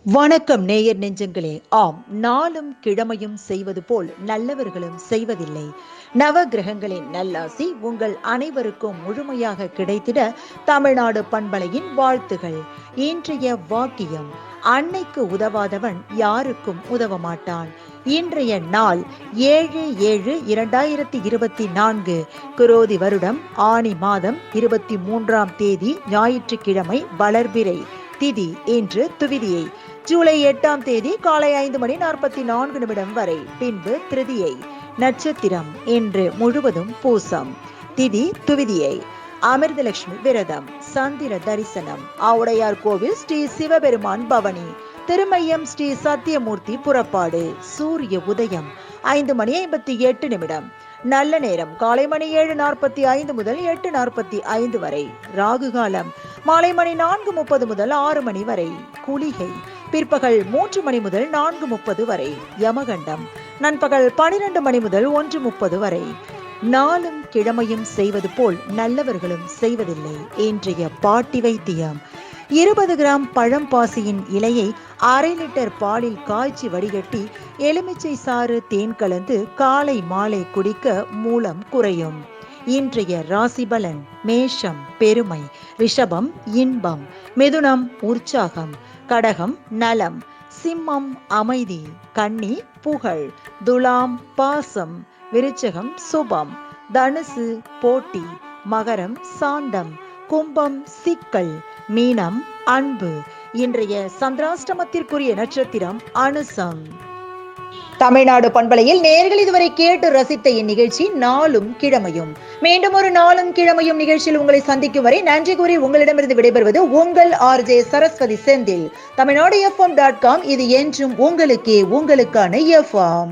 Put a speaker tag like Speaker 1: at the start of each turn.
Speaker 1: வணக்கம் நேயர் நெஞ்சங்களே. ஆம், நாளும் கிழமையும் செய்வது போல் நல்லவர்களும் செய்வதில்லை. நவ கிரகங்களின் நல்லாசி உங்கள் அனைவருக்கும் முழுமையாக கிடைத்திட தமிழ்நாடு பண்பலையின் வாழ்த்துகள். இன்றைய வாக்கியம்: அன்னைக்கு உதவாதவன் யாருக்கும் உதவ மாட்டான். இன்றைய நாள் 7/7/2024, குரோதி வருடம் ஆனி மாதம் 23ஆம் தேதி, ஞாயிற்றுக்கிழமை, வளர்பிறை திதி இன்று துவிதியை. ஜூலை 8ஆம் தேதி காலை 5:44 வரை, பின்பு திருதியை. நட்சத்திரம் இன்று முழுவதும் பூசம். திதி துவிதியை. அமிர்தலட்சுமி விரதம், சந்திர தரிசனம், ஆவுடையார் கோவில் ஸ்ரீ சிவபெருமான் பவனி, திருமையம் ஸ்ரீ சத்தியமூர்த்தி புறப்பாடு. சூரிய உதயம் 5:58. நல்ல நேரம் காலை மணி 7:45 முதல் 8:45 வரை. ராகு காலம் மாலை மணி 4:30 முதல் 6 மணி வரை. குளிகை பிற்பகல் 3 மணி முதல் 4:30 வரை. யமகண்டம் நண்பகல் 12 மணி முதல் 1:30 வரை. நாளும் கிழமையும் செய்வது போல் நல்லவர்களும் செய்வதில்லை. இன்றைய பாட்டி வைத்தியம்: 20 கிராம் பழம்பாசியின் இலையை 1/2 லிட்டர் பாலில் காய்ச்சி வடிகட்டி எலுமிச்சை சாறு தேன் கலந்து காலை மாலை குடிக்க மூலம் குறையும். இன்றைய ராசி பலன்: மேஷம் பெருமை, ரிஷபம் இன்பம், மிதுனம் உற்சாகம், கடகம் நலம், சிம்மம் அமைதி, கன்னி புகழ், துலாம் பாசம், விருச்சகம் சுபம், தனுசு போட்டி, மகரம் சாந்தம், கும்பம் சிக்கல், மீனம் அன்பு. இன்றைய சந்திராஷ்டமத்திற்குரிய நட்சத்திரம் அனுசம். தமிழ்நாடு பண்பலையில் நேயர்கள் இதுவரை கேட்டு ரசித்த இந்நிகழ்ச்சி நாளும் கிழமையும். மீண்டும் ஒரு நாளும் கிழமையும் நிகழ்ச்சியில் உங்களை சந்திக்கும் வரை நன்றி கூறி உங்களிடமிருந்து விடைபெறுவது உங்கள் RJ சரஸ்வதி செந்தில். தமிழ்நாடு FM.com, இது என்றும் உங்களுக்கே, உங்களுக்கான FM.